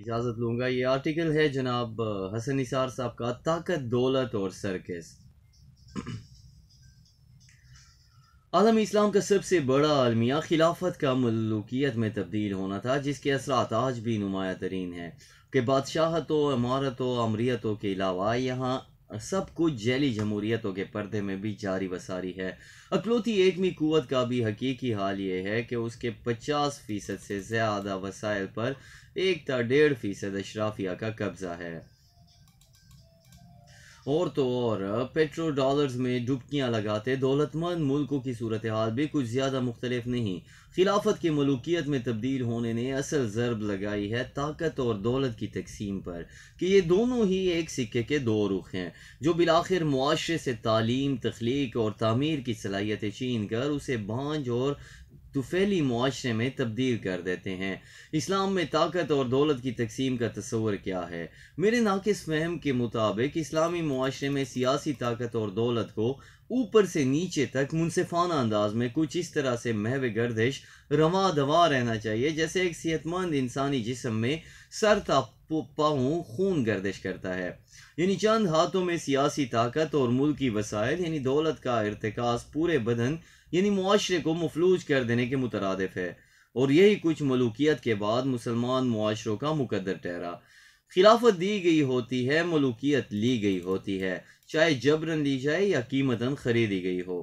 اجازت لوں گا. یہ آرٹیکل ہے جناب حسن نثار صاحب کا، طاقت، دولت اور سرکس. عالم اسلام کا سب سے بڑا المیہ خلافت کا ملوکیت میں تبدیل ہونا تھا، جس کے اثرات آج بھی نمایاں ترین ہیں کہ بادشاہتوں، عمارتوں، امریتوں کے علاوہ یہاں سب کچھ جیلی جمہوریتوں کے پردے میں بھی جاری و ساری ہے. اکلوتی ایٹمی قوت کا بھی حقیقی حال یہ ہے کہ اس کے 50% سے زیادہ وسائل پر 1 تا 1.5% اشرافیہ کا قبضہ ہے. اور تو اور پیٹرو ڈالرز میں ڈبکیاں لگاتے دولت مند ملکوں کی صورتحال بھی کچھ زیادہ مختلف نہیں. خلافت کی ملوکیت میں تبدیل ہونے نے اصل ضرب لگائی ہے طاقت اور دولت کی تقسیم پر، کہ یہ دونوں ہی ایک سکے کے دو رخ ہیں جو بالآخر معاشرے سے تعلیم، تخلیق اور تعمیر کی صلاحیتیں چھین کر اسے بانجھ اور طفیلی معاشرے میں تبدیل کر دیتے ہیں. اسلام میں طاقت اور دولت کی تقسیم کا تصور کیا ہے؟ میرے ناقص فہم کے مطابق اسلامی معاشرے میں سیاسی طاقت اور دولت کو اوپر سے نیچے تک منصفانہ انداز میں کچھ اس طرح سے محو گردش رواں دواں رہنا چاہیے جیسے ایک صحت مند انسانی جسم میں سر تا پاؤں خون گردش کرتا ہے. یعنی چند ہاتھوں میں سیاسی طاقت اور ملکی وسائل یعنی دولت کا ارتکاز پورے بدن یعنی معاشرے کو مفلوج کر دینے کے مترادف ہے، اور یہی کچھ ملوکیت کے بعد مسلمان معاشروں کا مقدر ٹھہرا. خلافت دی گئی ہوتی ہے، ملوکیت لی گئی ہوتی ہے، چاہے جبرن لی جائے یا قیمتاً خریدی گئی ہو.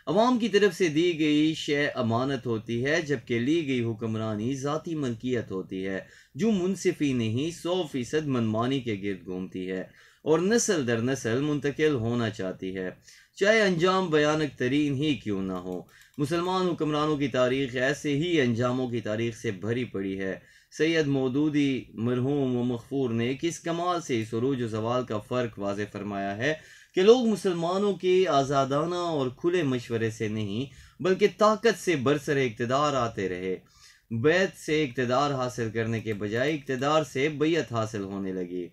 عوام کی طرف سے دی گئی شے امانت ہوتی ہے، جبکہ لی گئی حکمرانی ذاتی ملکیت ہوتی ہے جو منصفی نہیں 100% منمانی کے گرد گھومتی ہے اور نسل در نسل منتقل ہونا چاہتی ہے، چاہے انجام بھیانک ترین ہی کیوں نہ ہو. مسلمان حکمرانوں کی تاریخ ایسے ہی انجاموں کی تاریخ سے بھری پڑی ہے. سید مودودی مرحوم و مغفور نے کس کمال سے اس عروج و زوال کا فرق واضح فرمایا ہے کہ لوگ مسلمانوں کے آزادانہ اور کھلے مشورے سے نہیں بلکہ طاقت سے برسر اقتدار آتے رہے. بیعت سے اقتدار حاصل کرنے کے بجائے اقتدار سے بیعت حاصل ہونے لگی.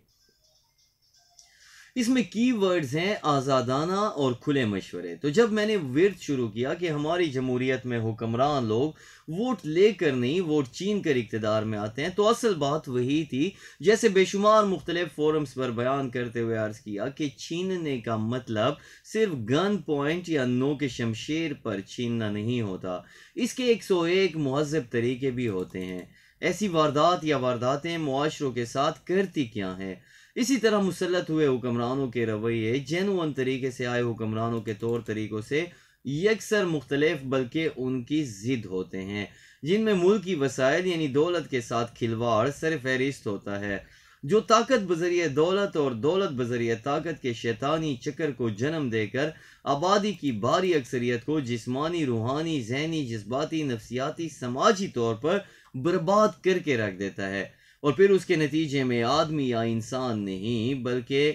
اس میں کی ورڈز ہیں آزادانہ اور کھلے مشورے. تو جب میں نے ورد شروع کیا کہ ہماری جمہوریت میں حکمران لوگ ووٹ لے کر نہیں ووٹ چھین کر اقتدار میں آتے ہیں، تو اصل بات وہی تھی جیسے بے شمار مختلف فورمز پر بیان کرتے ہوئے عرض کیا کہ چھیننے کا مطلب صرف گن پوائنٹ یا نو کے شمشیر پر چھیننا نہیں ہوتا، اس کے 101 مہذب طریقے بھی ہوتے ہیں. ایسی واردات یا وارداتیں معاشروں کے ساتھ کرتی کیا ہیں؟ اسی طرح مسلط ہوئے حکمرانوں کے رویے جینوئن طریقے سے آئے حکمرانوں کے طور طریقوں سے یکسر مختلف بلکہ ان کی ضد ہوتے ہیں، جن میں ملک کی وسائل یعنی دولت کے ساتھ کھلواڑ سر فہرست ہوتا ہے، جو طاقت بذریعہ دولت اور دولت بذریعہ طاقت کے شیطانی چکر کو جنم دے کر آبادی کی بھاری اکثریت کو جسمانی، روحانی، ذہنی، جذباتی، نفسیاتی، سماجی طور پر برباد کر کے رکھ دیتا ہے. اور پھر اس کے نتیجے میں آدمی یا انسان نہیں بلکہ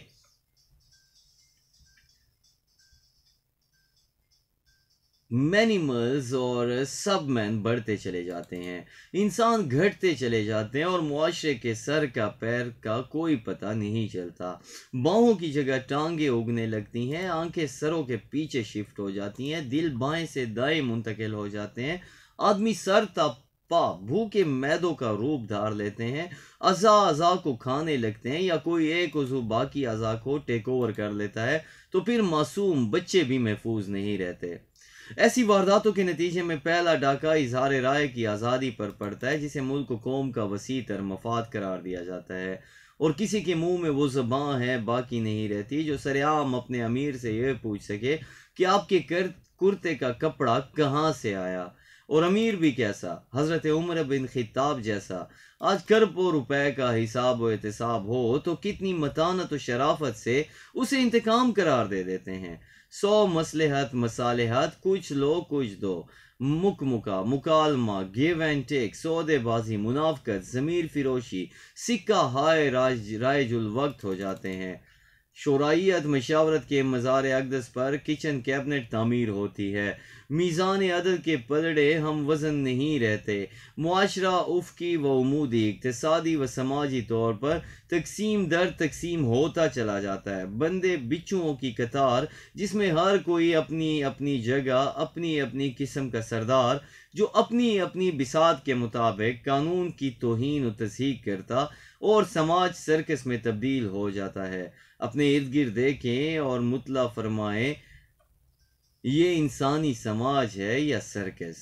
مینیملز اور سب مین بڑھتے چلے جاتے ہیں، انسان گھٹتے چلے جاتے ہیں اور معاشرے کے سر کا پیر کا کوئی پتہ نہیں چلتا. باہوں کی جگہ ٹانگیں اگنے لگتی ہیں، آنکھیں سروں کے پیچھے شفٹ ہو جاتی ہیں، دل بائیں سے دائیں منتقل ہو جاتے ہیں، آدمی سر تا پا بھوکے میدوں کا روپ دھار لیتے ہیں، اعضاء کو کھانے لگتے ہیں یا کوئی ایک عضو باقی اعضاء کو ٹیک اوور کر لیتا ہے، تو پھر معصوم بچے بھی محفوظ نہیں رہتے. ایسی وارداتوں کے نتیجے میں پہلا ڈاکہ اظہار رائے کی آزادی پر پڑتا ہے، جسے ملک و قوم کا وسیع تر مفاد قرار دیا جاتا ہے، اور کسی کے منہ میں وہ زبان ہے باقی نہیں رہتی جو سرعام اپنے امیر سے یہ پوچھ سکے کہ آپ کے کرتے کا کپڑا کہاں سے آیا، اور امیر بھی کیسا، حضرت عمر بن خطاب جیسا. آج کروڑوں روپے کا حساب و احتساب ہو تو کتنی متانت و شرافت سے اسے انتقام قرار دے دیتے ہیں. 100 مصلحت مصالحت، کچھ لو کچھ دو، مکالمہ، گیو اینڈ ٹیک، سودے بازی، منافقت، ضمیر فروشی، سکہ ہائے رائج الوقت ہو جاتے ہیں. شورائیت، مشاورت کے مزار اقدس پر کچن کیبنٹ تعمیر ہوتی ہے، میزان عدل کے پلڑے ہم وزن نہیں رہتے، معاشرہ افقی و عمودی، اقتصادی و سماجی طور پر تقسیم در تقسیم ہوتا چلا جاتا ہے. بندے بچھوؤں کی قطار جس میں ہر کوئی اپنی اپنی جگہ، اپنی اپنی قسم کا سردار، جو اپنی اپنی بساط کے مطابق قانون کی توہین و تضحیک کرتا اور سماج سرکس میں تبدیل ہو جاتا ہے۔ اپنے ارد گرد دیکھیں اور مطلع فرمائیں، یہ انسانی سماج ہے یا سرکس؟